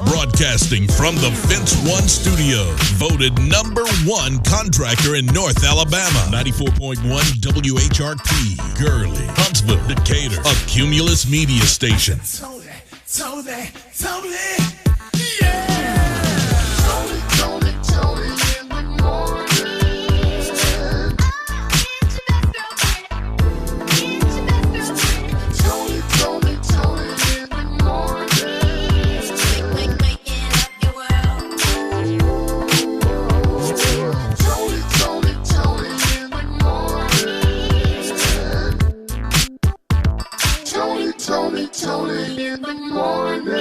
Broadcasting from the Fence One Studios. Voted #1 contractor in North Alabama. 94.1 WHRP. Gurley, Huntsville, Decatur. A Cumulus media station. Toni, in the morning.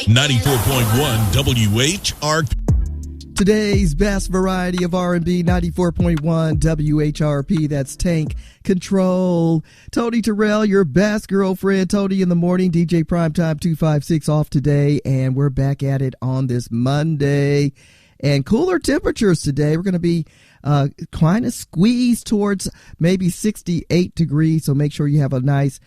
94.1 WHRP. Today's best variety of R&B, 94.1 WHRP. That's Tank Control. Toni Terrell, your best girlfriend. Toni in the morning. DJ Primetime 256 off today. And we're back at it on this Monday. And cooler temperatures today. We're going to be kind of squeezed towards maybe 68 degrees. So make sure you have a nice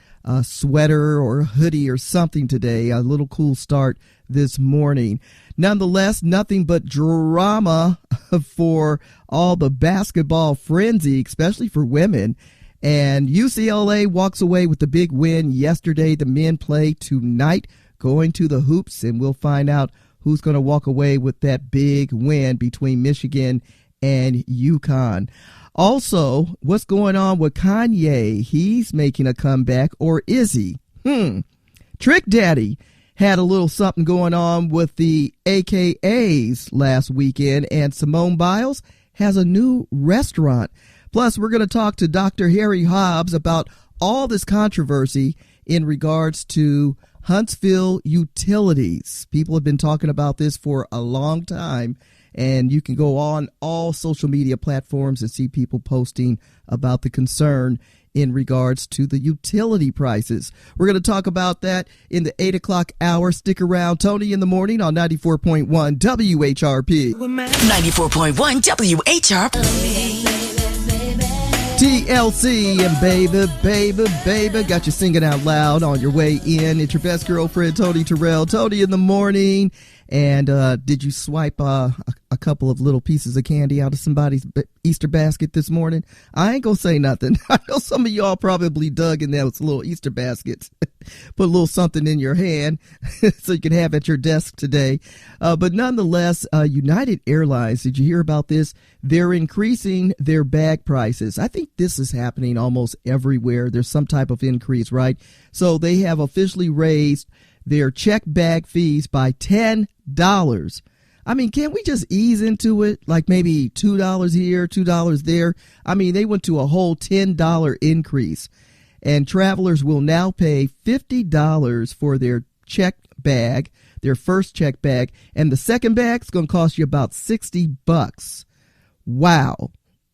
sweater or a hoodie or something today. A little cool start this morning. Nonetheless, nothing but drama for all the basketball frenzy, especially for women. And UCLA walks away with the big win yesterday. The men play tonight, going to the hoops, and we'll find out who's going to walk away with that big win between Michigan and UConn. Also, what's going on with Kanye? He's making a comeback, or is he? Trick Daddy had a little something going on with the AKAs last weekend, and Simone Biles has a new restaurant. Plus, we're going to talk to Dr. Harry Hobbs about all this controversy in regards to Huntsville utilities. People have been talking about this for a long time, and you can go on all social media platforms and see people posting about the concern in regards to the utility prices. We're going to talk about that in the 8 o'clock hour. Stick around. Toni in the morning on 94.1 WHRP. 94.1 WHRP. TLC and baby, got you singing out loud on your way in. It's your best girlfriend, Toni Terrell. Toni in the morning. And did you swipe a couple of little pieces of candy out of somebody's Easter basket this morning? I ain't gonna say nothing. I know some of y'all probably dug in those little Easter baskets. Put a little something in your hand so you can have at your desk today. But nonetheless, United Airlines, did you hear about this? They're increasing their bag prices. I think this is happening almost everywhere. There's some type of increase, right? So they have officially raised their check bag fees by $10. I mean, can't we just ease into it? Like maybe $2 here, $2 there. I mean, they went to a whole $10 increase. And travelers will now pay $50 for their check bag, their first check bag. And the second bag's going to cost you about $60. Wow.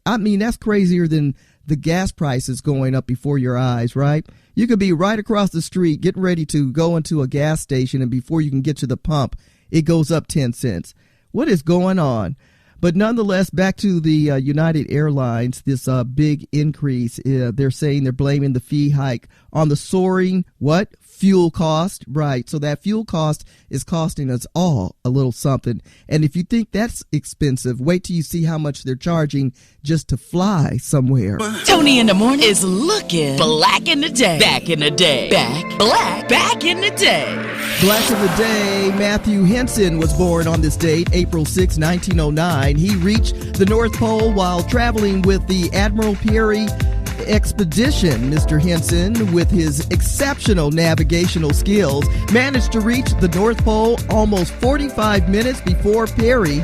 I mean, that's crazier than the gas prices going up before your eyes, right? You could be right across the street getting ready to go into a gas station, and before you can get to the pump, it goes up 10 cents. What is going on? But nonetheless, back to the United Airlines, this big increase. They're saying they're blaming the fee hike on the soaring, fuel cost. Right. So that fuel cost is costing us all a little something. And if you think that's expensive, wait till you see how much they're charging just to fly somewhere. Toni in the morning is looking black in the day. Back in the day. Back in the day. Black in the day, Matthew Henson was born on this date, April 6, 1909. He reached the North Pole while traveling with the Admiral Peary expedition. Mr. Henson, with his exceptional navigational skills, managed to reach the North Pole almost 45 minutes before Peary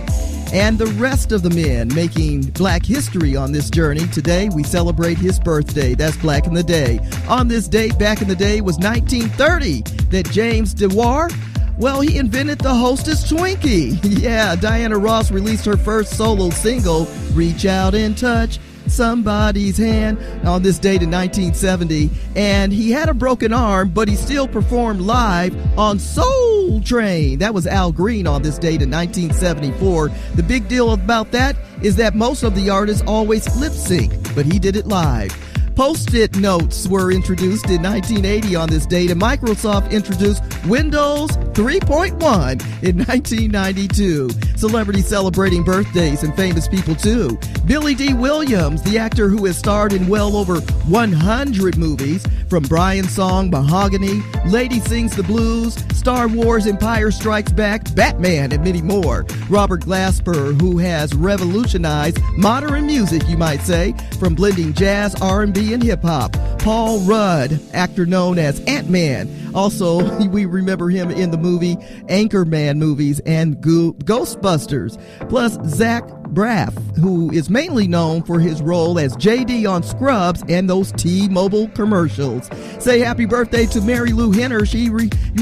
and the rest of the men, making black history on this journey. Today, we celebrate his birthday. That's Black in the Day. On this date, back in the day, was 1930 that James DeWar, well, he invented the Hostess Twinkie. Yeah, Diana Ross released her first solo single, Reach Out and Touch Somebody's Hand, on this date in 1970. And he had a broken arm, but he still performed live on Soul Train. That was Al Green on this date in 1974. The big deal about that is that most of the artists always lip sync, but he did it live. Post-it notes were introduced in 1980 on this date, and Microsoft introduced Windows 3.1 in 1992. Celebrities celebrating birthdays and famous people, too. Billy D. Williams, the actor who has starred in well over 100 movies, from Brian's Song, Mahogany, Lady Sings the Blues, Star Wars, Empire Strikes Back, Batman, and many more. Robert Glasper, who has revolutionized modern music, you might say, from blending jazz, R&B, and hip-hop. Paul Rudd, actor known as Ant-Man. Also, we remember him in the movie Anchorman movies and Ghostbusters. Plus, Zach Braff, who is mainly known for his role as JD on Scrubs and those T-Mobile commercials. Say happy birthday to Mary Lou Henner.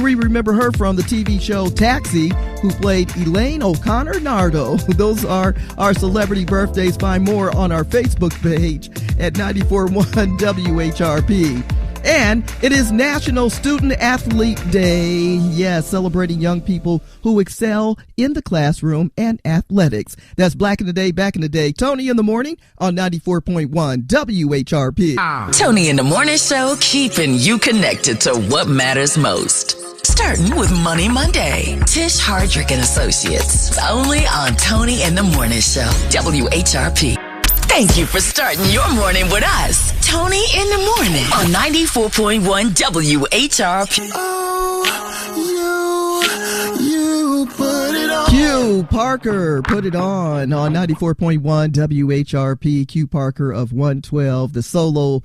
We remember her from the TV show Taxi, who played Elaine O'Connor Nardo. Those are our celebrity birthdays. Find more on our Facebook page at 94.1 WHRP. And it is National Student Athlete Day. Yes, celebrating young people who excel in the classroom and athletics. That's Black in the Day, Back in the Day. Toni in the Morning on 94.1 WHRP. Toni in the Morning Show, keeping you connected to what matters most. Starting with Money Monday. Tish Hardrick and Associates. Only on Toni in the Morning Show. WHRP. Thank you for starting your morning with us. Toni in the Morning on 94.1 WHRP. You put it on. Q Parker, put it on 94.1 WHRP. Q Parker of 112. The solo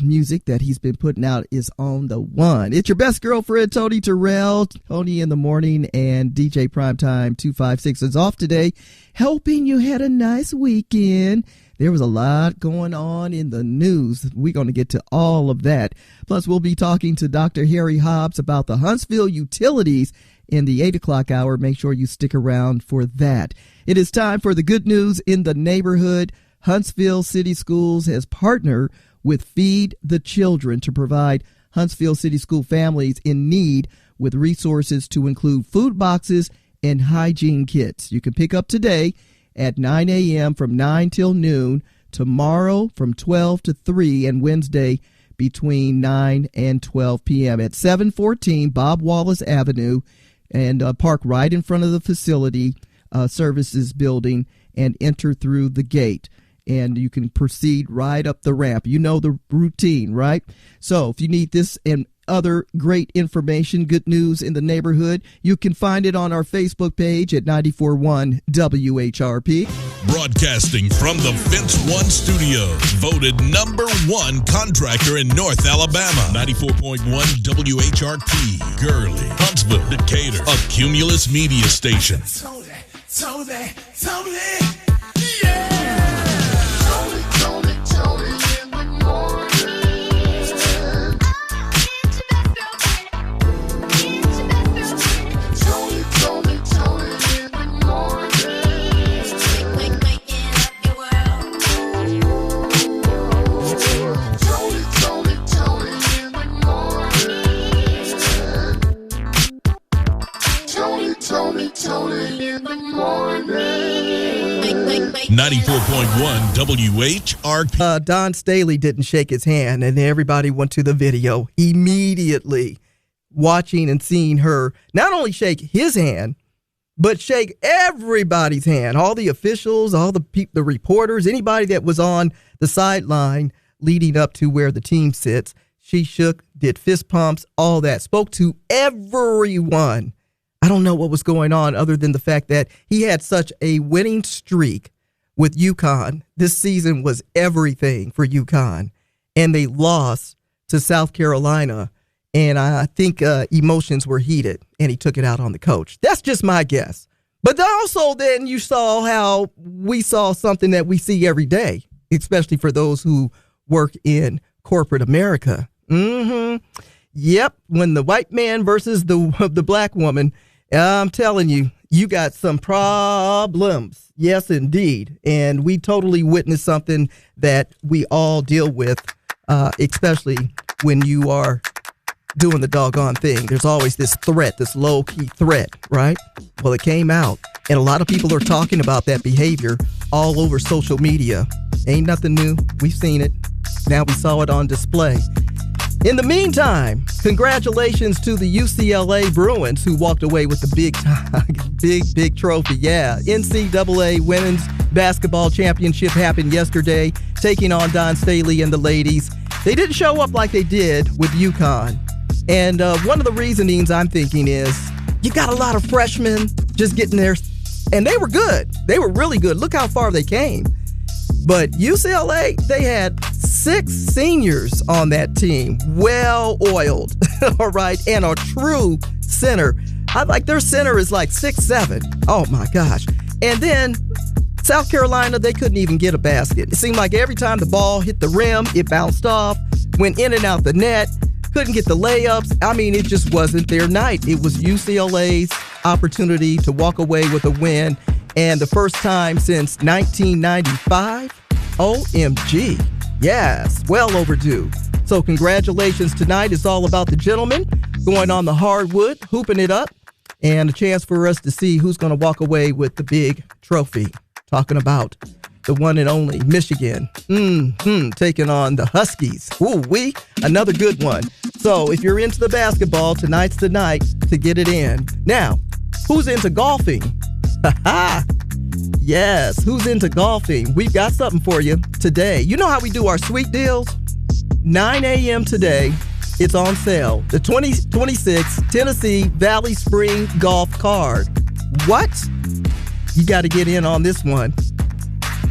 music that he's been putting out is on the one. It's your best girlfriend, Toni Terrell. Toni in the Morning and DJ Primetime 256 is off today. Hoping you had a nice weekend. There was a lot going on in the news. We're going to get to all of that. Plus, we'll be talking to Dr. Harry Hobbs about the Huntsville utilities in the 8 o'clock hour. Make sure you stick around for that. It is time for the good news in the neighborhood. Huntsville City Schools has partnered with Feed the Children to provide Huntsville City School families in need with resources to include food boxes and hygiene kits. You can pick up today at 9 a.m. from 9 till noon, tomorrow from 12 to 3, and Wednesday between 9 and 12 p.m. at 714 Bob Wallace Avenue, and park right in front of the facility services building and enter through the gate. And you can proceed right up the ramp. You know the routine, right? So if you need this and other great information, good news in the neighborhood, you can find it on our Facebook page at 94.1 WHRP. Broadcasting from the Fence One Studio, voted #1 contractor in North Alabama. 94.1 WHRP, Gurley, Huntsville, Decatur, a Cumulus media station. Toni, yeah! Toni in the Morning. 94.1 WHRP. Don Staley didn't shake his hand, and everybody went to the video immediately, watching and seeing her not only shake his hand, but shake everybody's hand. All the officials, all the reporters, anybody that was on the sideline leading up to where the team sits. She shook, did fist pumps, all that, spoke to everyone. I don't know what was going on other than the fact that he had such a winning streak with UConn. This season was everything for UConn, and they lost to South Carolina. And I think emotions were heated, and he took it out on the coach. That's just my guess. But also then you saw how we saw something that we see every day, especially for those who work in corporate America. Yep, when the white man versus the black woman, I'm telling you, you got some problems. Yes, indeed. And we totally witnessed something that we all deal with, especially when you are doing the doggone thing. There's always this threat, this low-key threat, right? Well, it came out, and a lot of people are talking about that behavior all over social media. Ain't nothing new. We've seen it. Now we saw it on display. In the meantime, congratulations to the UCLA Bruins who walked away with the big trophy. Yeah, NCAA Women's Basketball Championship happened yesterday, taking on Don Staley and the ladies. They didn't show up like they did with UConn. And one of the reasonings I'm thinking is you got a lot of freshmen just getting there, and they were good. They were really good. Look how far they came. But UCLA, they had 6 seniors on that team, well-oiled, all right, and a true center. Their center is like 6'7". Oh, my gosh. And then South Carolina, they couldn't even get a basket. It seemed like every time the ball hit the rim, it bounced off, went in and out the net, couldn't get the layups. I mean, it just wasn't their night. It was UCLA's opportunity to walk away with a win. And the first time since 1995, OMG. Yes, well overdue. So congratulations tonight. It's all about the gentlemen going on the hardwood, hooping it up, and a chance for us to see who's going to walk away with the big trophy. Talking about the one and only Michigan, taking on the Huskies. Ooh-wee, another good one. So if you're into the basketball, tonight's the night to get it in. Now, who's into golfing? Yes, who's into golfing? We've got something for you today. You know how we do our sweet deals? 9 a.m. today, it's on sale. The 2026 Tennessee Valley Spring Golf Card. What? You got to get in on this one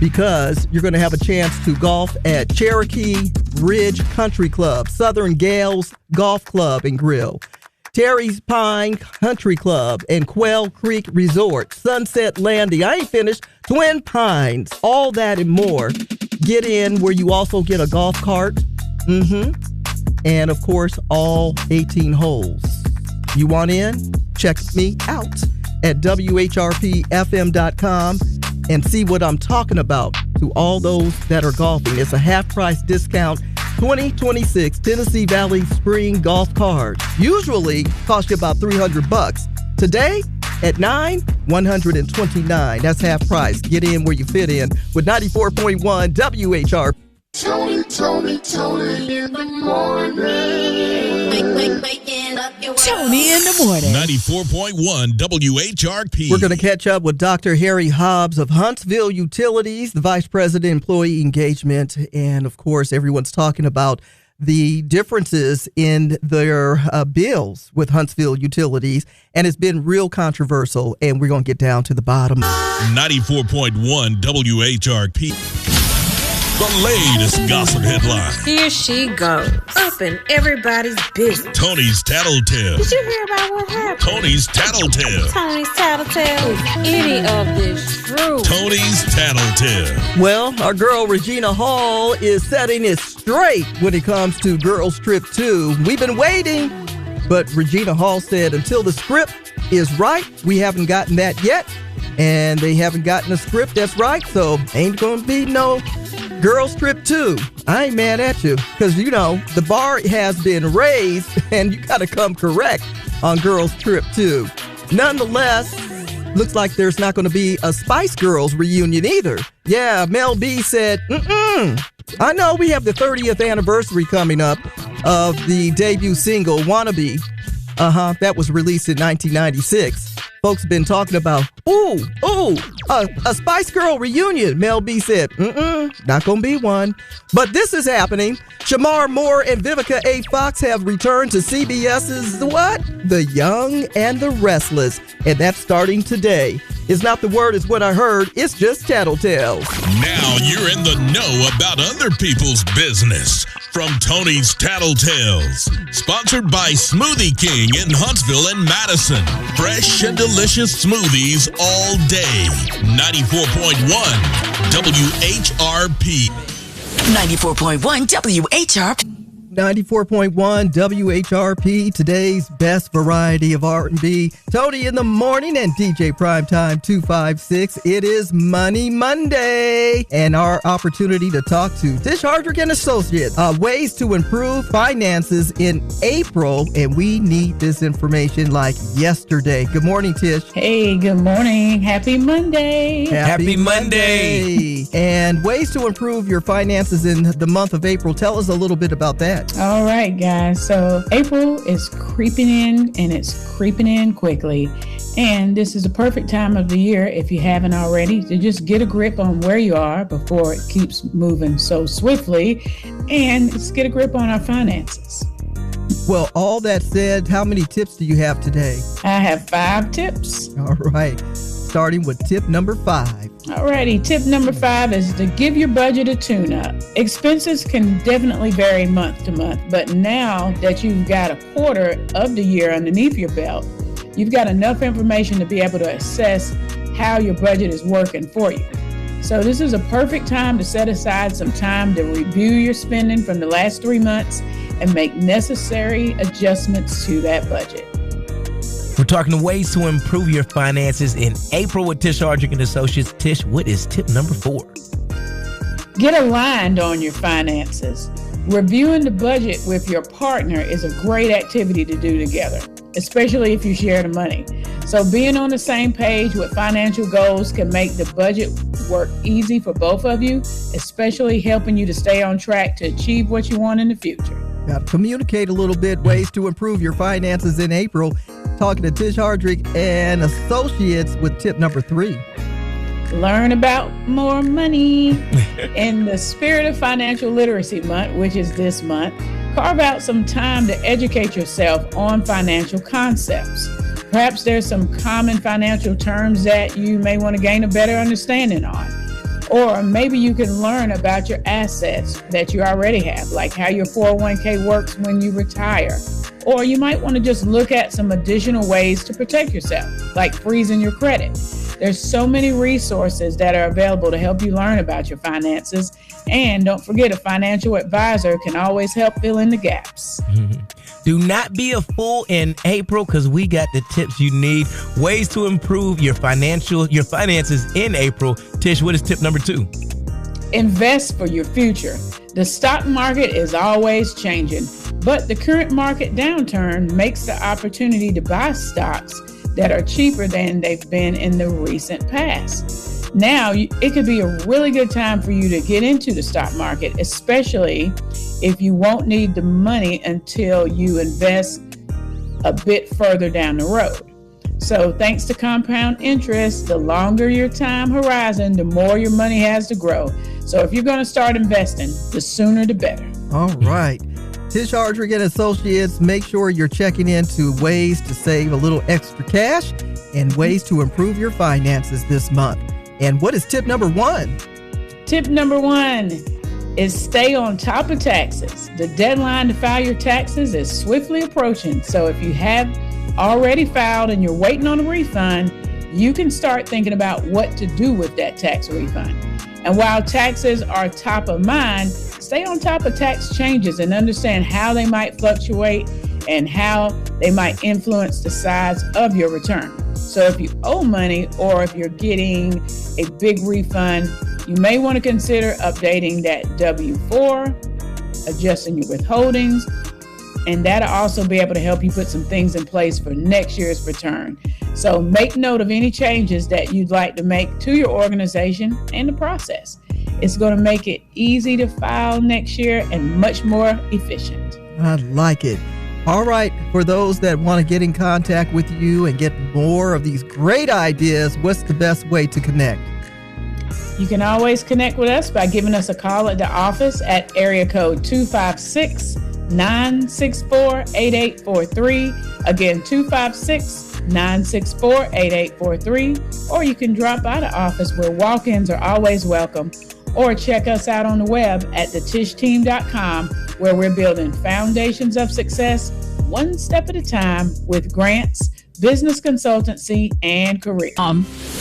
because you're going to have a chance to golf at Cherokee Ridge Country Club, Southern Gales Golf Club and Grill, Terry's Pine Country Club, and Quail Creek Resort, Sunset Landing. I ain't finished. Twin Pines, all that and more. Get in where you also get a golf cart. And of course, all 18 holes. You want in? Check me out at WHRPFM.com and see what I'm talking about to all those that are golfing. It's a half-price discount 2026 Tennessee Valley Spring Golf Card. Usually cost you about $300. Today at 9, $129. That's half price. Get in where you fit in with 94.1 WHRP. Toni in the morning. Toni in the morning. 94.1 WHRP. We're going to catch up with Dr. Harry Hobbs of Huntsville Utilities, the Vice President, Employee Engagement. And, of course, everyone's talking about the differences in their bills with Huntsville Utilities. And it's been real controversial. And we're going to get down to the bottom. 94.1 WHRP. The latest gossip headline. Here she goes, up in everybody's business. Tony's Tattletale. Did you hear about what happened? Tony's Tattletale. Tony's Tattletale. Is any of this true? Tony's Tattletale. Well, our girl Regina Hall is setting it straight when it comes to Girls Trip 2. We've been waiting, but Regina Hall said until the script is right, we haven't gotten that yet. And they haven't gotten a script that's right, so ain't gonna be no Girls Trip 2. I ain't mad at you because, you know, the bar has been raised and you got to come correct on Girls Trip 2. Nonetheless, looks like there's not going to be a Spice Girls reunion either. Yeah, Mel B said, I know we have the 30th anniversary coming up of the debut single, Wannabe. That was released in 1996. Folks have been talking about, a Spice Girl reunion. Mel B said, not gonna be one. But this is happening. Shamar Moore and Vivica A. Fox have returned to CBS's what? The Young and the Restless. And that's starting today. It's not the word, it's what I heard. It's just tattletales. Now you're in the know about other people's business. From Tony's Tattletales. Sponsored by Smoothie King in Huntsville and Madison. Fresh and delicious smoothies all day. 94.1 WHRP. 94.1 WHRP. 94.1 WHRP, today's best variety of R&B. Toni in the Morning and DJ Primetime 256. It is Money Monday and our opportunity to talk to Tish Hardrick and Associates. Ways to improve finances in April, and we need this information like yesterday. Good morning, Tish. Hey, good morning. Happy Monday. Happy Monday. And ways to improve your finances in the month of April. Tell us a little bit about that. All right, guys. So April is creeping in, and it's creeping in quickly. And this is the perfect time of the year, if you haven't already, to just get a grip on where you are before it keeps moving so swiftly, and just get a grip on our finances. Well, all that said, how many tips do you have today? I have 5 tips. All right. Starting with tip number 5. Alrighty, tip number 5 is to give your budget a tune-up. Expenses can definitely vary month to month, but now that you've got a quarter of the year underneath your belt, you've got enough information to be able to assess how your budget is working for you. So this is a perfect time to set aside some time to review your spending from the last 3 months and make necessary adjustments to that budget. We're talking ways to improve your finances in April with Tish Hardrick and Associates. Tish, what is tip number 4? Get aligned on your finances. Reviewing the budget with your partner is a great activity to do together, especially if you share the money. So being on the same page with financial goals can make the budget work easy for both of you, especially helping you to stay on track to achieve what you want in the future. Got to communicate a little bit, ways to improve your finances in April. Talking to Tish Hardrick and Associates with tip number 3. Learn about more money. In the spirit of Financial Literacy Month, which is this month, carve out some time to educate yourself on financial concepts. Perhaps there's some common financial terms that you may want to gain a better understanding on. Or maybe you can learn about your assets that you already have, like how your 401k works when you retire. Or you might want to just look at some additional ways to protect yourself, like freezing your credit. There's so many resources that are available to help you learn about your finances. And don't forget, a financial advisor can always help fill in the gaps. Do not be a fool in April, because we got the tips you need. Ways to improve your finances in April. Tish, what is tip number 2? Invest for your future. The stock market is always changing, but the current market downturn makes the opportunity to buy stocks that are cheaper than they've been in the recent past. Now, it could be a really good time for you to get into the stock market, especially if you won't need the money until you invest a bit further down the road. So thanks to compound interest, the longer your time horizon, the more your money has to grow. So if you're going to start investing, the sooner the better. All right. Tish Hardrick and Associates, make sure you're checking into ways to save a little extra cash and ways to improve your finances this month. And what is tip number 1? Tip number 1 is stay on top of taxes. The deadline to file your taxes is swiftly approaching. So if you have already filed and you're waiting on a refund, you can start thinking about what to do with that tax refund. And while taxes are top of mind, stay on top of tax changes and understand how they might fluctuate and how they might influence the size of your return. So if you owe money or if you're getting a big refund, you may want to consider updating that W-4, adjusting your withholdings, and that'll also be able to help you put some things in place for next year's return. So make note of any changes that you'd like to make to your organization and the process. It's going to make it easy to file next year and much more efficient. I like it. All right, for those that want to get in contact with you and get more of these great ideas, what's the best way to connect? You can always connect with us by giving us a call at the office at area code 256-964-8843. Again, 256-964-8843. Or you can drop by the office where walk-ins are always welcome. Or check us out on the web at thetishteam.com, where we're building foundations of success one step at a time with grants, business consultancy, and career.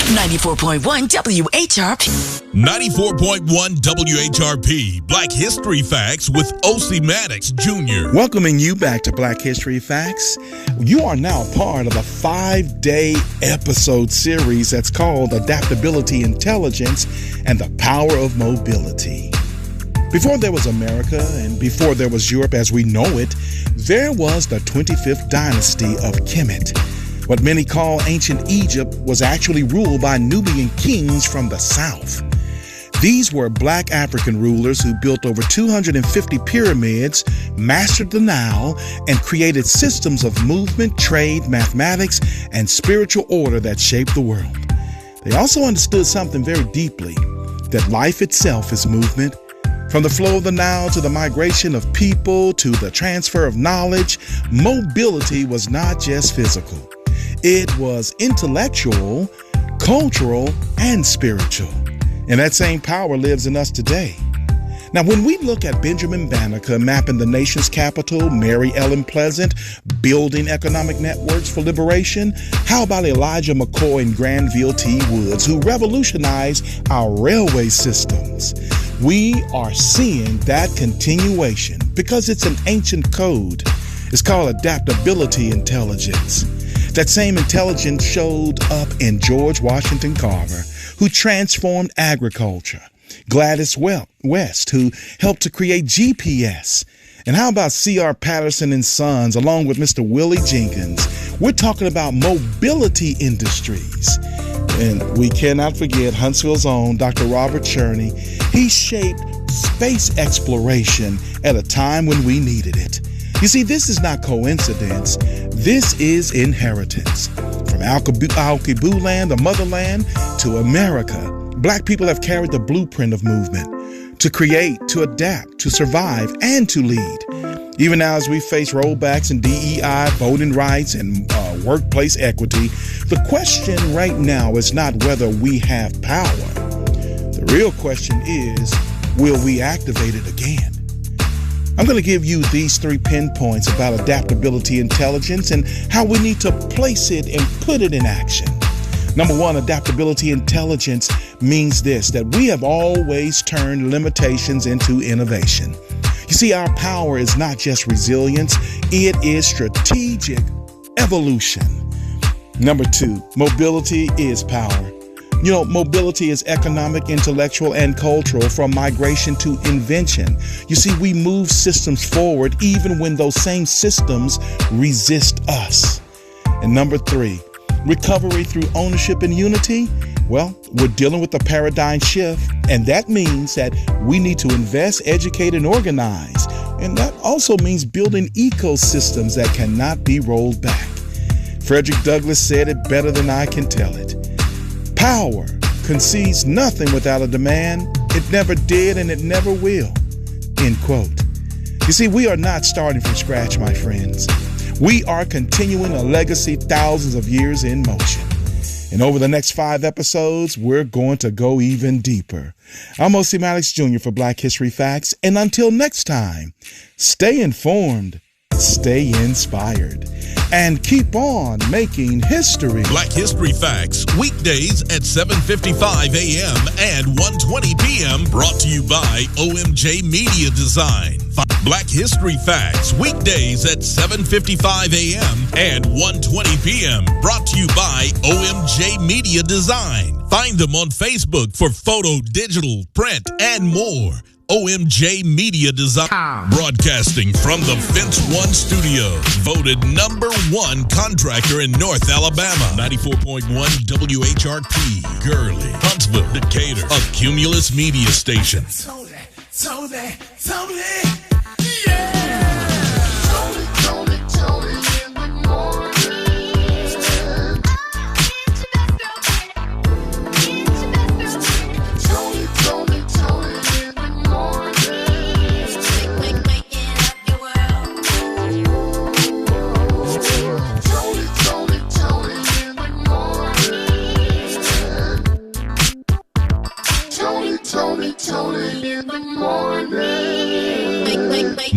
94.1 WHRP. 94.1 WHRP Black History Facts with O.C. Maddox Jr. Welcoming you back to Black History Facts. You are now part of a 5-day episode series that's called Adaptability Intelligence and the Power of Mobility. Before there was America and before there was Europe as we know it, there was the 25th dynasty of Kemet. What many call ancient Egypt was actually ruled by Nubian kings from the south. These were black African rulers who built over 250 pyramids, mastered the Nile, and created systems of movement, trade, mathematics, and spiritual order that shaped the world. They also understood something very deeply, that life itself is movement. From the flow of the Nile to the migration of people to the transfer of knowledge, mobility was not just physical. It was intellectual, cultural, and spiritual. And that same power lives in us today. Now, when we look at Benjamin Banneker mapping the nation's capital, Mary Ellen Pleasant building economic networks for liberation, how about Elijah McCoy and Granville T. Woods, who revolutionized our railway systems? We are seeing that continuation because it's an ancient code. It's called adaptability intelligence. That same intelligence showed up in George Washington Carver, who transformed agriculture. Gladys West, who helped to create GPS. And how about C.R. Patterson and Sons, along with Mr. Willie Jenkins? We're talking about mobility industries. And we cannot forget Huntsville's own Dr. Robert Cherney. He shaped space exploration at a time when we needed it. You see, this is not coincidence. This is inheritance. From Al-Kibu land, the motherland, to America, black people have carried the blueprint of movement to create, to adapt, to survive, and to lead. Even now, as we face rollbacks in DEI, voting rights, and workplace equity, the question right now is not whether we have power. The real question is, will we activate it again? I'm going to give you these 3 pinpoints about adaptability intelligence and how we need to place it and put it in action. Number 1, adaptability intelligence means this, that we have always turned limitations into innovation. You see, our power is not just resilience, it is strategic evolution. Number 2, mobility is power. You know, mobility is economic, intellectual, and cultural, from migration to invention. You see, we move systems forward even when those same systems resist us. And number 3, recovery through ownership and unity. Well, we're dealing with a paradigm shift, and that means that we need to invest, educate, and organize. And that also means building ecosystems that cannot be rolled back. Frederick Douglass said it better than I can tell it. Power concedes nothing without a demand. It never did and it never will. End quote. You see, we are not starting from scratch, my friends. We are continuing a legacy thousands of years in motion. And over the next 5 episodes, we're going to go even deeper. I'm O.C. Maddox Jr. for Black History Facts. And until next time, stay informed, stay inspired, and keep on making history. Black History Facts, weekdays at 7:55 a.m. and 1:20 p.m. Brought to you by OMJ Media Design. Black History Facts, weekdays at 7:55 a.m. and 1:20 p.m. Brought to you by OMJ Media Design. Find them on Facebook for photo, digital, print, and more. OMJ Media Design. Broadcasting from the Fence One Studio. Voted #1 contractor in North Alabama. 94.1 WHRP. Gurley, Huntsville, Decatur. A Cumulus media station. Toni, yeah! Toni in the morning. Toni in the morning.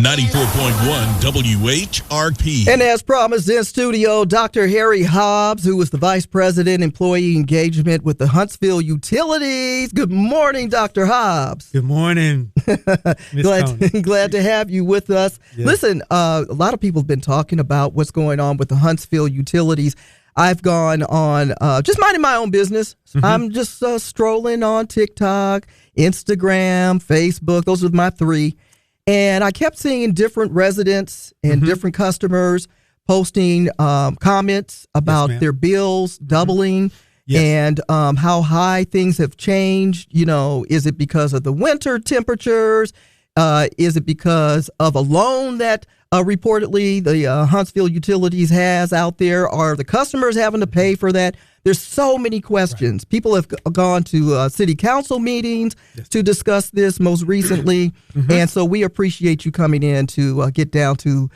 94.1 WHRP. And as promised in studio, Dr. Harry Hobbs, who is the Vice President, Employee Engagement with the Huntsville Utilities. Good morning, Dr. Hobbs. Good morning, Miss Toni. Glad to have you with us. Yes. Listen, a lot of people have been talking about what's going on with the Huntsville Utilities. I've gone on just minding my own business. Mm-hmm. I'm just strolling on TikTok, Instagram, Facebook. Those are my three. And I kept seeing different residents and different customers posting comments about their bills doubling and how high things have changed. You know, is it because of the winter temperatures? Is it because of a loan that reportedly the Huntsville Utilities has out there? Are the customers having to pay for that? There's so many questions. Right. People have gone to city council meetings to discuss this most recently. And so we appreciate you coming in to get down to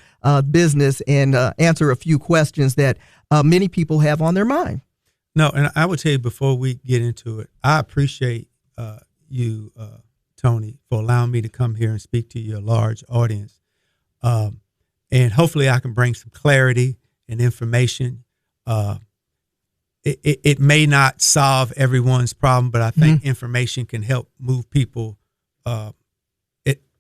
business and answer a few questions that many people have on their mind. No, and I would tell you before we get into it, I appreciate you, Toni, for allowing me to come here and speak to your large audience. And hopefully I can bring some clarity and information. It may not solve everyone's problem, but I think information can help move people, at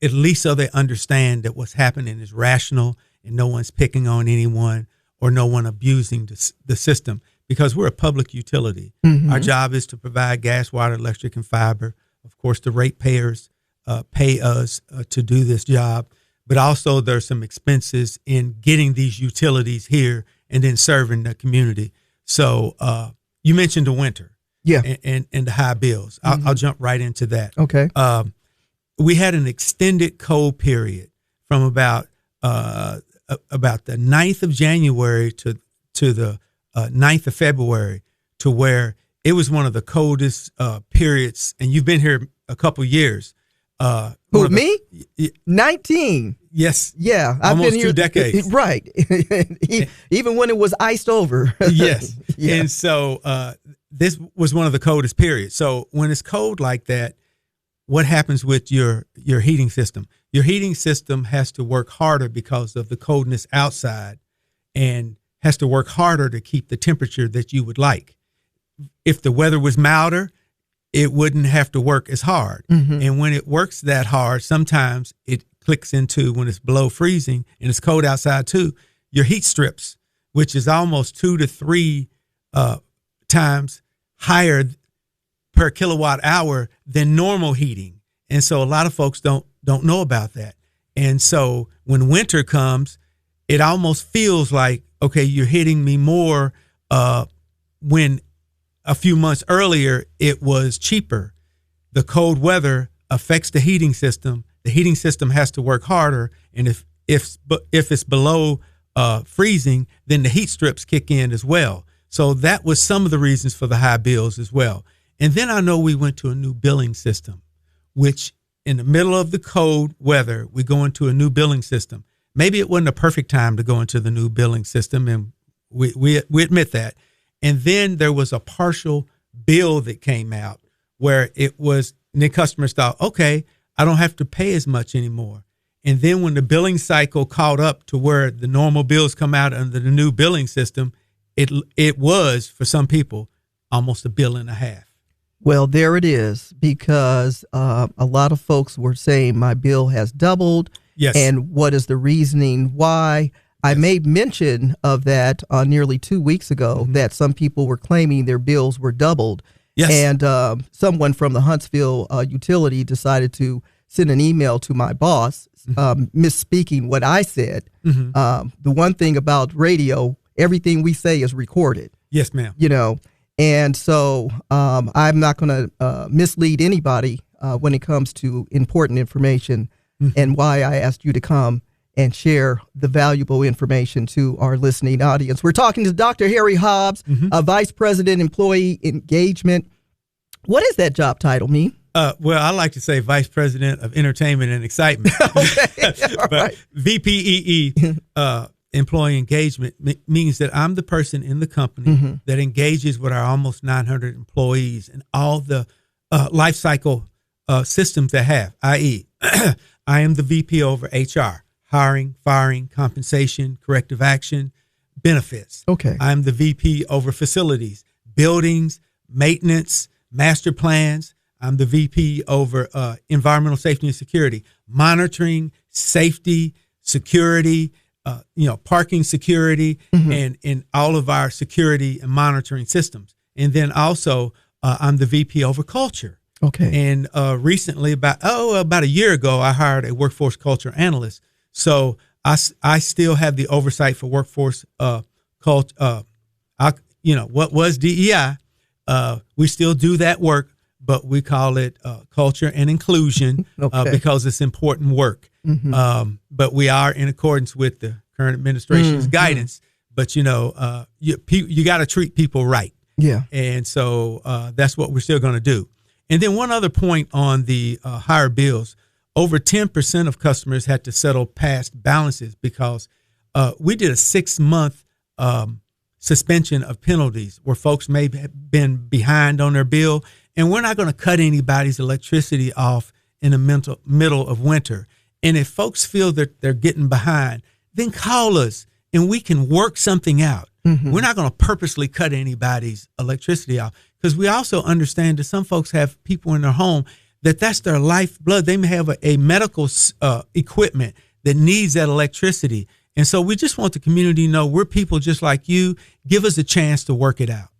least so they understand that what's happening is rational and no one's picking on anyone or no one abusing the system, because we're a public utility. Our job is to provide gas, water, electric, and fiber. Of course, the ratepayers pay us to do this job, but also there's some expenses in getting these utilities here and then serving the community. So you mentioned the winter, and the high bills. I'll jump right into that. Okay. We had an extended cold period from about the 9th of January to the 9th of February, to where it was one of the coldest periods. And you've been here a couple years. Who, me? 19. Yes. Yeah. I've been here 2 decades. Right. Even when it was iced over. Yes. And so this was one of the coldest periods. So when it's cold like that, what happens with your heating system? Your heating system has to work harder because of the coldness outside, and has to work harder to keep the temperature that you would like. If the weather was milder, it wouldn't have to work as hard. And when it works that hard, sometimes it clicks into, when it's below freezing and it's cold outside too, your heat strips, which is almost 2 to 3 times higher per kilowatt hour than normal heating. And so a lot of folks don't know about that. And so when winter comes, it almost feels like, okay, you're hitting me more when a few months earlier it was cheaper. The cold weather affects the heating system. The heating system has to work harder, and if it's below freezing, then the heat strips kick in as well. So that was some of the reasons for the high bills as well. And then I know we went to a new billing system, which in the middle of the cold weather, we go into a new billing system. Maybe it wasn't a perfect time to go into the new billing system, and we admit that. And then there was a partial bill that came out where it was, and the customers thought, okay, I don't have to pay as much anymore. And then when the billing cycle caught up to where the normal bills come out under the new billing system, it was, for some people, almost $1.5 billion. Well, there it is, because a lot of folks were saying my bill has doubled. Yes. And what is the reasoning why? I made mention of that nearly 2 weeks ago, that some people were claiming their bills were doubled. Yes. And someone from the Huntsville utility decided to send an email to my boss, misspeaking what I said. The one thing about radio, everything we say is recorded. Yes, ma'am. You know, and so I'm not going to mislead anybody when it comes to important information, and why I asked you to come and share the valuable information to our listening audience. We're talking to Dr. Harry Hobbs, Vice President, Employee Engagement. What does that job title mean? Well, I like to say Vice President of Entertainment and Excitement. But right. VPEE, Employee Engagement, means that I'm the person in the company that engages with our almost 900 employees and all the life cycle systems they have, i.e., I am the VP over HR, hiring, firing, compensation, corrective action, benefits. Okay. I'm the VP over facilities, buildings, maintenance, master plans. I'm the VP over environmental safety and security, monitoring, safety, security, parking security, and in all of our security and monitoring systems. And then also, I'm the VP over culture. Okay. And recently, about a year ago, I hired a workforce culture analyst. So I still have the oversight for workforce culture. What was DEI? We still do that work, but we call it culture and inclusion because it's important work. But we are in accordance with the current administration's guidance. But you got to treat people right. Yeah. And so that's what we're still going to do. And then one other point on the higher bills, over 10% of customers had to settle past balances because we did a 6-month suspension of penalties where folks may have been behind on their bill. And we're not going to cut anybody's electricity off in the middle of winter. And if folks feel that they're getting behind, then call us and we can work something out. We're not going to purposely cut anybody's electricity off because we also understand that some folks have people in their home that's their lifeblood. They may have a medical equipment that needs that electricity. And so we just want the community to know we're people just like you. Give us a chance to work it out.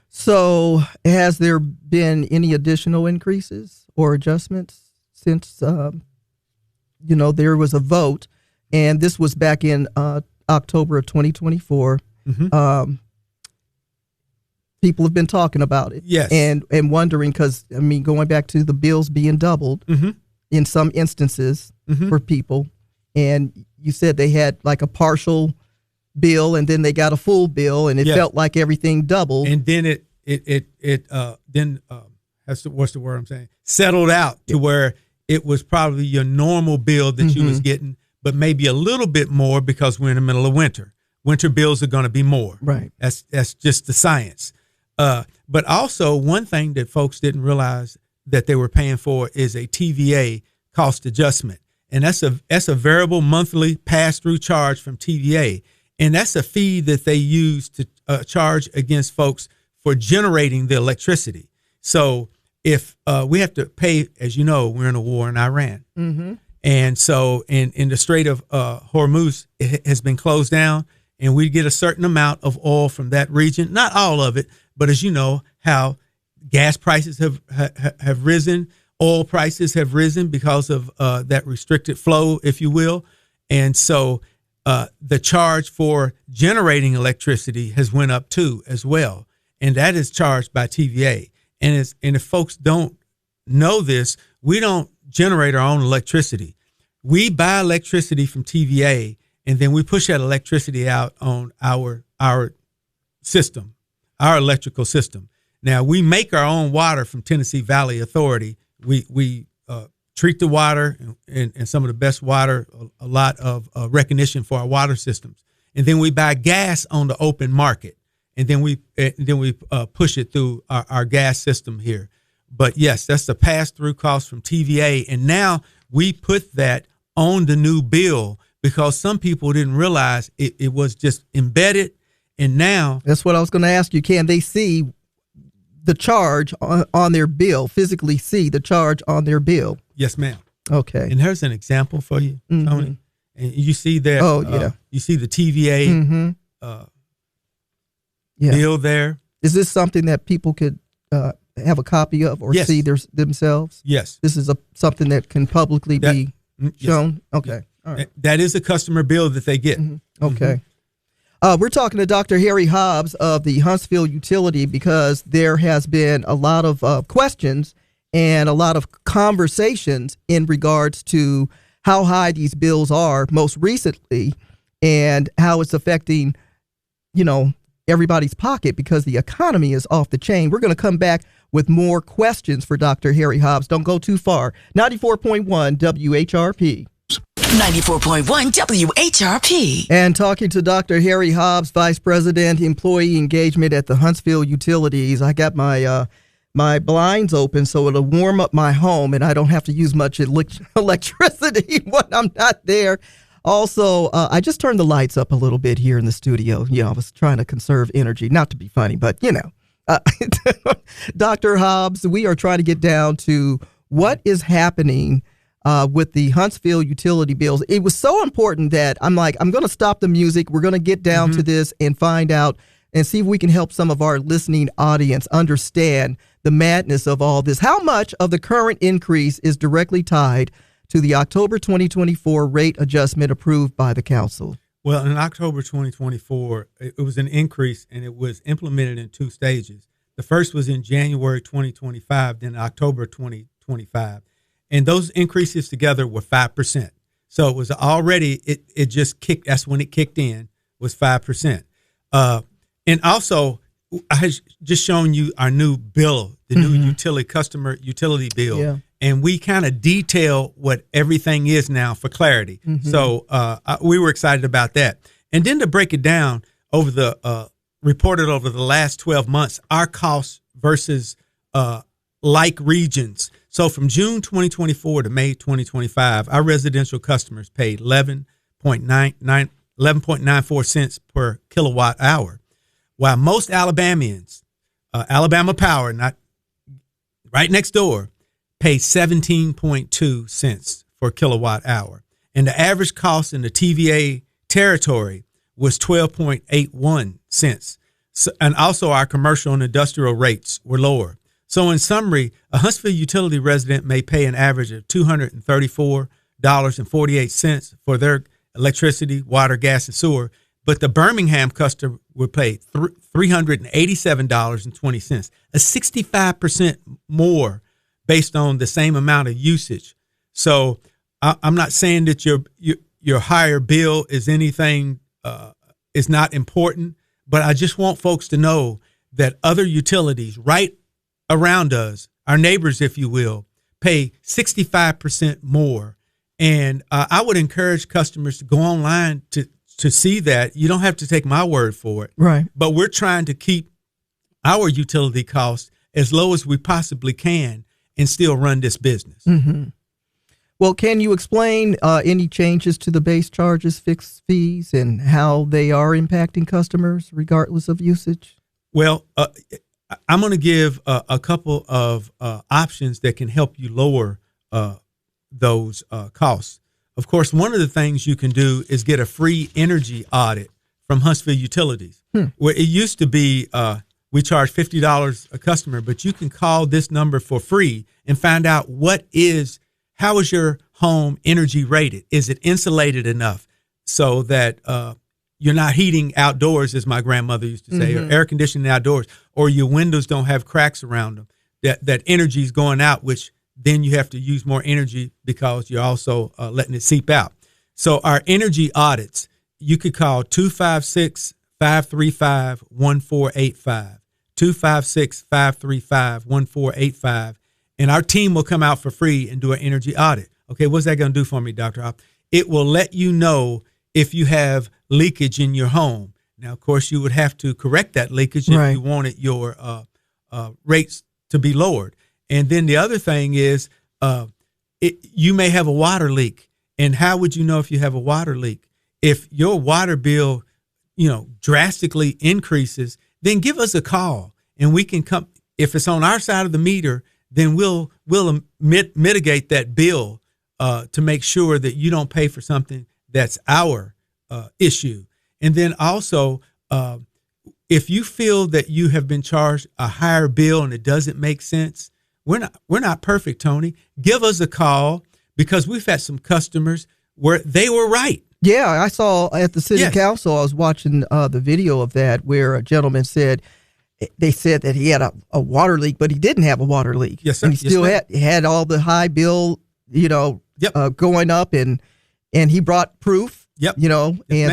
So has there been any additional increases or adjustments since, there was a vote, and this was back in October of 2024. People have been talking about it. Yes. And wondering because, going back to the bills being doubled in some instances for people. And you said they had like a partial bill and then they got a full bill and it felt like everything doubled. And then what's the word I'm saying? Settled out to where it was probably your normal bill that you was getting, but maybe a little bit more because we're in the middle of winter. Winter bills are going to be more. Right. That's just the science. But also one thing that folks didn't realize that they were paying for is a TVA cost adjustment. And that's a variable monthly pass-through charge from TVA. And that's a fee that they use to charge against folks for generating the electricity. So if we have to pay, as you know, we're in a war in Iran. And so in the Strait of Hormuz, it has been closed down. And we get a certain amount of oil from that region, not all of it, but as you know, how gas prices have risen, oil prices have risen because of that restricted flow, if you will. And so the charge for generating electricity has went up too as well. And that is charged by TVA. And if folks don't know this, we don't generate our own electricity. We buy electricity from TVA. And then we push that electricity out on our system, our electrical system. Now, we make our own water from Tennessee Valley Authority. We treat the water and some of the best water, a lot of recognition for our water systems. And then we buy gas on the open market. And then we push it through our gas system here. But yes, that's the pass-through cost from TVA. And now we put that on the new bill, because some people didn't realize it was just embedded. And now that's what I was going to ask you. Can they see the charge on their bill, physically see the charge on their bill? Yes, ma'am. Okay. And here's an example for you, Tony. And you see there. Oh, yeah. You see the TVA bill there. Is this something that people could have a copy of or see themselves? Yes. This is something that can publicly be shown? Yes. Okay. All right. That is a customer bill that they get. Okay. We're talking to Dr. Harry Hobbs of the Huntsville Utility because there has been a lot of questions and a lot of conversations in regards to how high these bills are most recently and how it's affecting, everybody's pocket because the economy is off the chain. We're going to come back with more questions for Dr. Harry Hobbs. Don't go too far. 94.1 WHRP. 94.1 WHRP. And talking to Dr. Harry Hobbs, Vice President, Employee Engagement at the Huntsville Utilities. I got my blinds open so it'll warm up my home and I don't have to use much electricity when I'm not there. Also, I just turned the lights up a little bit here in the studio. I was trying to conserve energy, not to be funny, but Dr. Hobbs, we are trying to get down to what is happening with the Huntsville utility bills. It was so important that I'm going to stop the music. We're going to get down to this and find out and see if we can help some of our listening audience understand the madness of all this. How much of the current increase is directly tied to the October 2024 rate adjustment approved by the council? Well, in October 2024, it was an increase, and it was implemented in 2 stages. The first was in January 2025, then October 2025. And those increases together were 5%. So it was already, it just kicked, that's when it kicked in, was 5%. And also, I had just shown you our new bill, the new utility bill. Yeah. And we kind of detail what everything is now for clarity. So we were excited about that. And then to break it down over reported over the last 12 months, our costs versus like regions. So from June 2024 to May 2025, our residential customers paid 11.94 cents per kilowatt hour, while most Alabamians, Alabama Power, not right next door, pay 17.2 cents for kilowatt hour. And the average cost in the TVA territory was 12.81 cents. So, and also our commercial and industrial rates were lower. So in summary, a Huntsville utility resident may pay an average of $234.48 for their electricity, water, gas, and sewer, but the Birmingham customer would pay $387.20, a 65% more based on the same amount of usage. So I'm not saying that your higher bill is anything is not important, but I just want folks to know that other utilities right around us, our neighbors, if you will, pay 65% more. And I would encourage customers to go online to see that. You don't have to take my word for it. Right. But we're trying to keep our utility costs as low as we possibly can and still run this business. Well, can you explain any changes to the base charges, fixed fees, and how they are impacting customers regardless of usage? Well, I'm going to give a couple of options that can help you lower those costs. Of course, one of the things you can do is get a free energy audit from Huntsville Utilities, where it used to be we charge $50 a customer, but you can call this number for free and find out how is your home energy rated? Is it insulated enough so that you're not heating outdoors, as my grandmother used to say, or air conditioning outdoors, or your windows don't have cracks around them, that energy is going out, which then you have to use more energy because you're also letting it seep out. So our energy audits, you could call 256-535-1485, 256-535-1485, and our team will come out for free and do an energy audit. Okay, what's that going to do for me, Dr. Hopp? It will let you know if you have leakage in your home. Now, of course, you would have to correct that leakage if you wanted your rates to be lowered. And then the other thing is you may have a water leak. And how would you know if you have a water leak? If your water bill, drastically increases, then give us a call and we can come. If it's on our side of the meter, then we'll mitigate that bill to make sure that you don't pay for something that's our issue. And then also, if you feel that you have been charged a higher bill and it doesn't make sense, we're not perfect, Tony. Give us a call, because we've had some customers where they were right. Yeah, I saw at the city council, I was watching the video of that where a gentleman said that he had a water leak, but he didn't have a water leak. Yes, sir. And he still had all the high bill, going up, and he brought proof. Yep.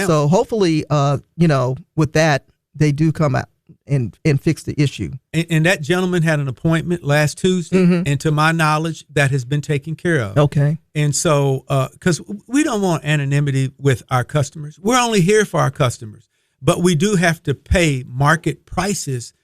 So hopefully, with that, they do come out and fix the issue. And that gentleman had an appointment last Tuesday, and to my knowledge, that has been taken care of. Okay. And so, because we don't want anonymity with our customers. We're only here for our customers, but we do have to pay market prices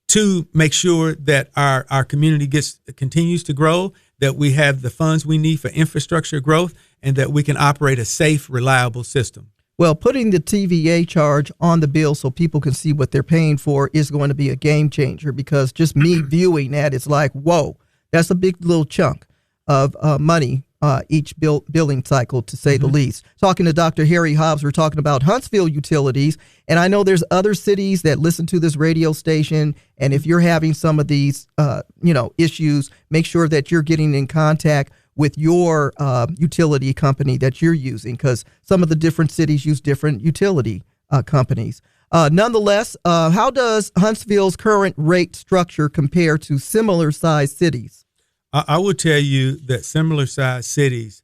to make sure that our community continues to grow, that we have the funds we need for infrastructure growth, and that we can operate a safe, reliable system. Well, putting the TVA charge on the bill so people can see what they're paying for is going to be a game changer, because just me viewing that, it's like, whoa, that's a big little chunk of money each billing cycle, to say the least. Talking to Dr. Harry Hobbs, we're talking about Huntsville utilities. And I know there's other cities that listen to this radio station. And if you're having some of these, issues, make sure that you're getting in contact with your utility company that you're using, because some of the different cities use different utility companies. Nonetheless, how does Huntsville's current rate structure compare to similar sized cities? I would tell you that similar sized cities,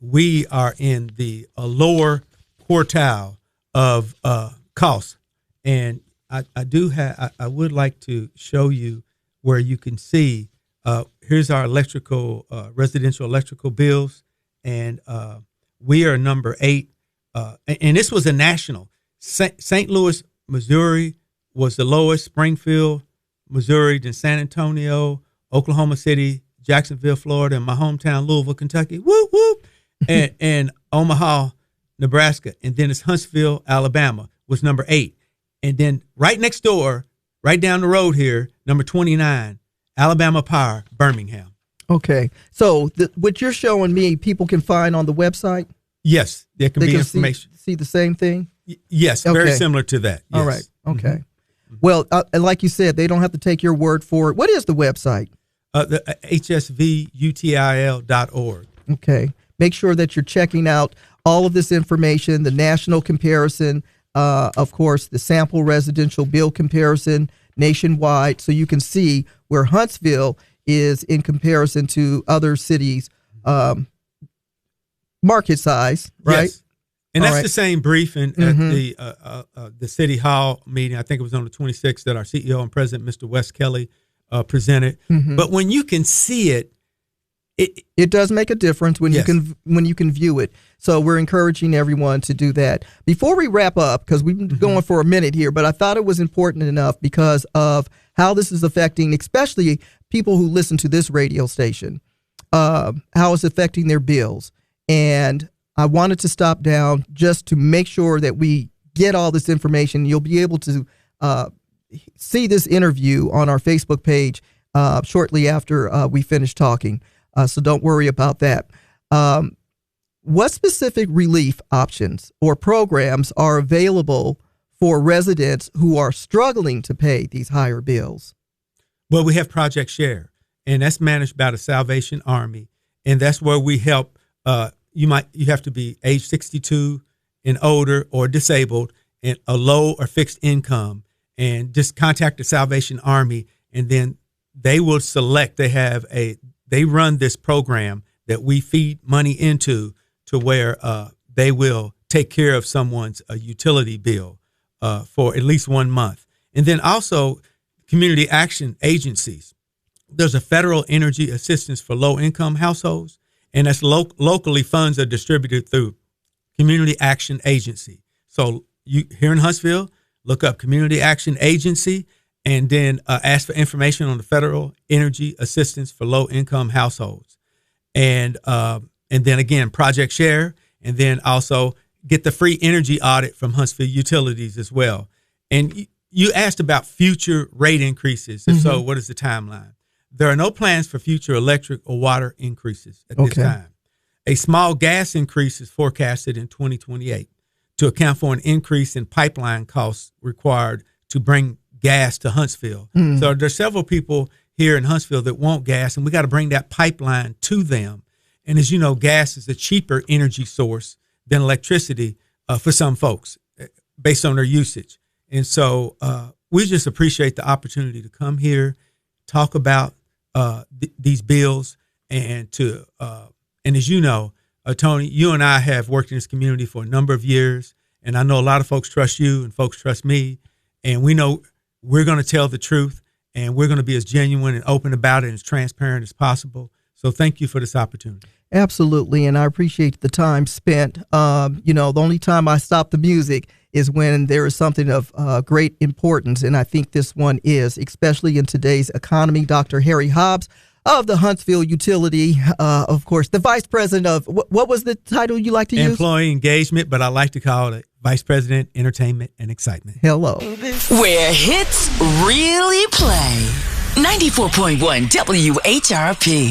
we are in the lower quartile of costs. And I would like to show you where you can see, here's our residential electrical bills. And we are number 8. And this was a national. St. Louis, Missouri was the lowest, Springfield, Missouri, then San Antonio, Oklahoma City, Jacksonville, Florida, and my hometown, Louisville, Kentucky, whoop, whoop, and Omaha, Nebraska. And then it's Huntsville, Alabama was number 8. And then right next door, right down the road here, number 29, Alabama Power, Birmingham. Okay. So what you're showing me, people can find on the website? Yes, there can be information. See the same thing? Yes, okay. Very similar to that. Yes. All right. Okay. Well, like you said, they don't have to take your word for it. What is the website? The hsvutil.org. Okay. Make sure that you're checking out all of this information, the national comparison, of course, the sample residential bill comparison nationwide, so you can see where Huntsville is in comparison to other cities, market size, right? Yes. And that's the same briefing at the City Hall meeting. I think it was on the 26th that our CEO and President, Mr. Wes Kelly, presented. But when you can see it, it does make a difference when you can view it. So we're encouraging everyone to do that. Before we wrap up, because we've been going for a minute here, but I thought it was important enough because of how this is affecting, especially people who listen to this radio station, how it's affecting their bills. And I wanted to stop down just to make sure that we get all this information. You'll be able to see this interview on our Facebook page shortly after we finish talking. So don't worry about that. What specific relief options or programs are available for residents who are struggling to pay these higher bills? Well, we have Project Share, and that's managed by the Salvation Army. And that's where we help. You have to be age 62 and older or disabled and a low or fixed income, and just contact the Salvation Army, and then they will select. They run this program that we feed money into to where they will take care of someone's utility bill for at least 1 month. And then also community action agencies. There's a federal energy assistance for low-income households, and that's locally funds are distributed through Community Action Agency. So you here in Huntsville, look up Community Action Agency, and then ask for information on the federal energy assistance for low-income households. And then again, Project Share, and then also get the free energy audit from Huntsville Utilities as well. And you asked about future rate increases. And so what is the timeline? There are no plans for future electric or water increases at this time. A small gas increase is forecasted in 2028 to account for an increase in pipeline costs required to bring gas to Huntsville. So there's several people here in Huntsville that want gas, and we got to bring that pipeline to them. And as you know, gas is a cheaper energy source than electricity for some folks based on their usage. And so we just appreciate the opportunity to come here, talk about these bills, and and as you know, Tony, you and I have worked in this community for a number of years, and I know a lot of folks trust you and folks trust me, and we know we're going to tell the truth, and we're going to be as genuine and open about it and as transparent as possible. So thank you for this opportunity. Absolutely, and I appreciate the time spent. The only time I stop the music is when there is something of great importance, and I think this one is, especially in today's economy. Dr. Harry Hobbs of the Huntsville Utility, of course, the vice president of, what was the title you like to use? Employee engagement, but I like to call it Vice President, Entertainment and Excitement. Hello. Where hits really play. 94.1 WHRP.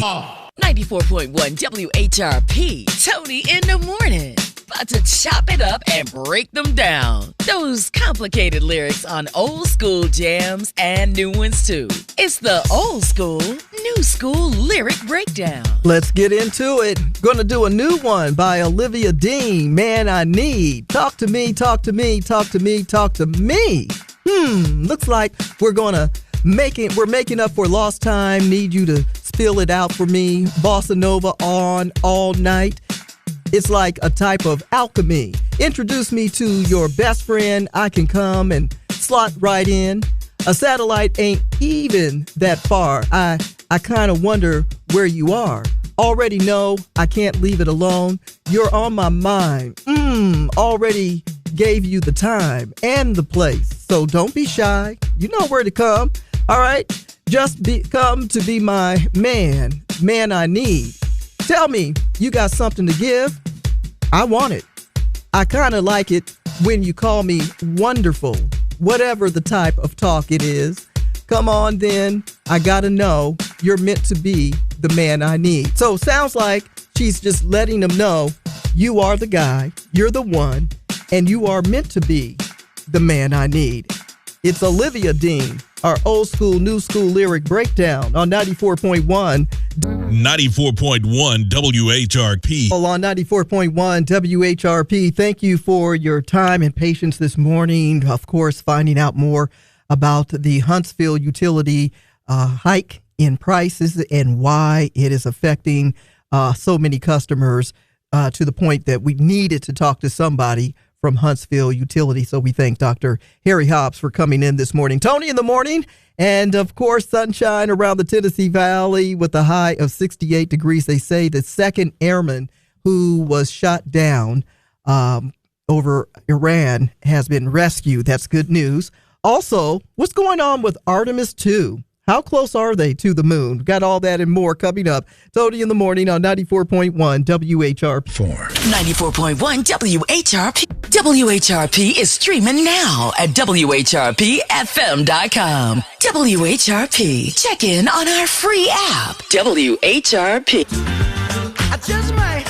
94.1 WHRP. Toni in the Morning. About to chop it up and break them down. Those complicated lyrics on old school jams and new ones too. It's the old school, new school lyric breakdown. Let's get into it. Gonna do a new one by Olivia Dean, Man I Need. Talk to me, talk to me, talk to me, talk to me. Looks like we're making up for lost time. Need you to spill it out for me. Bossa Nova on all night. It's like a type of alchemy. Introduce me to your best friend. I can come and slot right in. A satellite ain't even that far. I kind of wonder where you are. Already know I can't leave it alone. You're on my mind. Already gave you the time and the place. So don't be shy. You know where to come. All right? Just come to be my man I need. Tell me, you got something to give? I want it. I kind of like it when you call me wonderful, whatever the type of talk it is. Come on then, I gotta know you're meant to be the man I need. So sounds like she's just letting them know you are the guy, you're the one, and you are meant to be the man I need. It's Olivia Dean, our old school, new school lyric breakdown on 94.1. 94.1 WHRP. On 94.1 WHRP. Thank you for your time and patience this morning. Of course, finding out more about the Huntsville Utility hike in prices and why it is affecting so many customers to the point that we needed to talk to somebody from Huntsville Utility. So we thank Dr. Harry Hobbs for coming in this morning. Toni in the Morning. And of course, sunshine around the Tennessee Valley with a high of 68 degrees. They say the second airman who was shot down over Iran has been rescued. That's good news. Also, what's going on with Artemis 2? How close are they to the moon? Got all that and more coming up. Toni in the Morning on 94.1 WHRP. 94.1 WHRP. WHRP is streaming now at WHRPFM.com. WHRP. Check in on our free app. WHRP. I just might.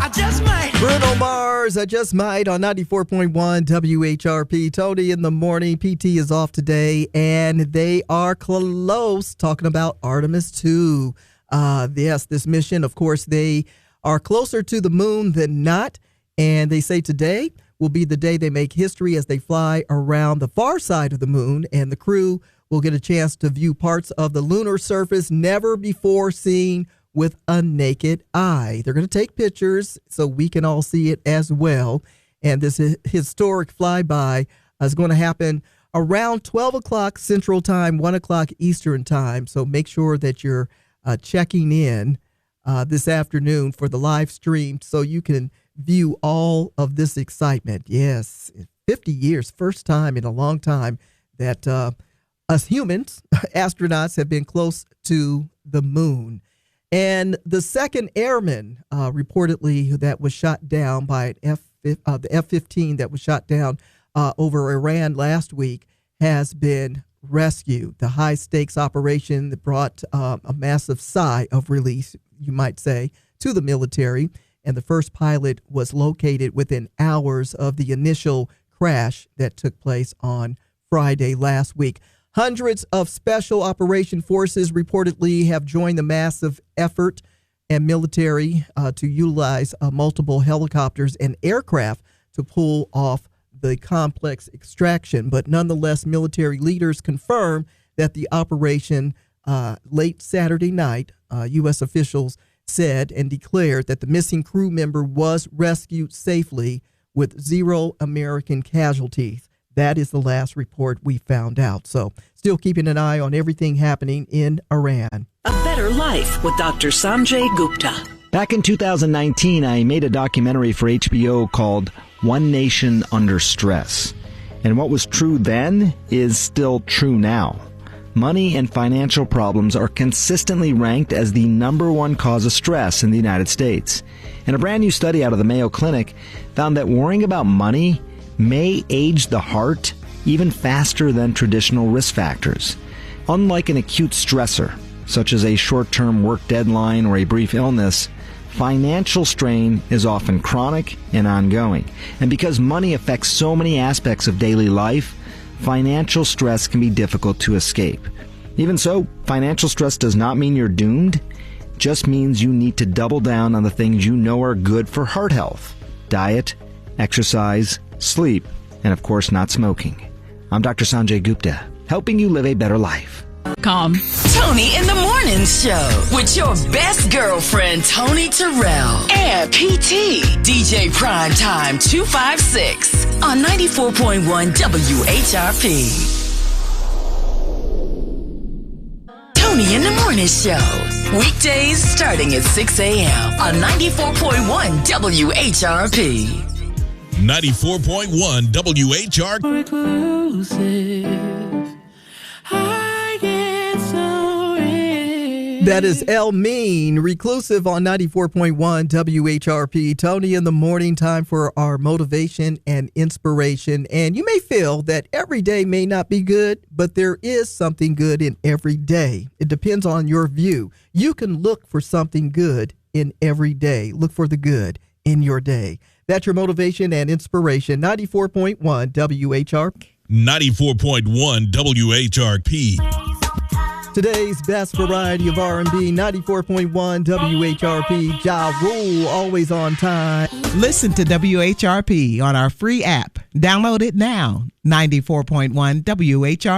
I just might. Bruno Mars, I Just Might on 94.1 WHRP. Toni in the Morning. PT is off today, and they are close talking about Artemis 2. Yes, this mission, of course, they are closer to the moon than not, and they say today will be the day they make history as they fly around the far side of the moon, and the crew will get a chance to view parts of the lunar surface never before seen with a naked eye. They're going to take pictures so we can all see it as well. And this historic flyby is going to happen around 12 o'clock Central Time, 1 o'clock Eastern Time. So make sure that you're checking in this afternoon for the live stream so you can view all of this excitement. Yes, 50 years, first time in a long time that us humans, astronauts, have been close to the moon. And the second airman, reportedly, that was shot down by the F-15 that was shot down over Iran last week has been rescued. The high-stakes operation that brought a massive sigh of relief, you might say, to the military. And the first pilot was located within hours of the initial crash that took place on Friday last week. Hundreds of special operation forces reportedly have joined the massive effort and military to utilize multiple helicopters and aircraft to pull off the complex extraction. But nonetheless, military leaders confirm that the operation late Saturday night, U.S. officials said and declared that the missing crew member was rescued safely with 0 American casualties. That is the last report we found out. So still keeping an eye on everything happening in Iran. A Better Life with Dr. Sanjay Gupta. Back in 2019, I made a documentary for HBO called One Nation Under Stress. And what was true then is still true now. money and financial problems are consistently ranked as the #1 cause of stress in the United States. And a brand new study out of the Mayo Clinic found that worrying about money may age the heart even faster than traditional risk factors. Unlike an acute stressor, such as a short-term work deadline or a brief illness, financial strain is often chronic and ongoing. And because money affects so many aspects of daily life, financial stress can be difficult to escape. Even so, financial stress does not mean you're doomed. It just means you need to double down on the things you know are good for heart health: diet, exercise, sleep, and of course not smoking. I'm Dr. Sanjay Gupta, helping you live a better life. Toni in the Morning Show with your best girlfriend, Toni Terrell, and PT, DJ Primetime 256 on 94.1 WHRP. Toni in the Morning Show, weekdays starting at 6 a.m. on 94.1 WHRP. 94.1 WHRP. That is El Mean, Reclusive on 94.1 WHRP. Toni in the Morning, time for our motivation and inspiration. And you may feel that every day may not be good, but there is something good in every day. It depends on your view. You can look for something good in every day. Look for the good in your day. That's your motivation and inspiration. 94.1 WHRP. 94.1 WHRP. Today's best variety of R&B, 94.1 WHRP. Ja Rule, always on time. Listen to WHRP on our free app. Download it now. 94.1 WHRP.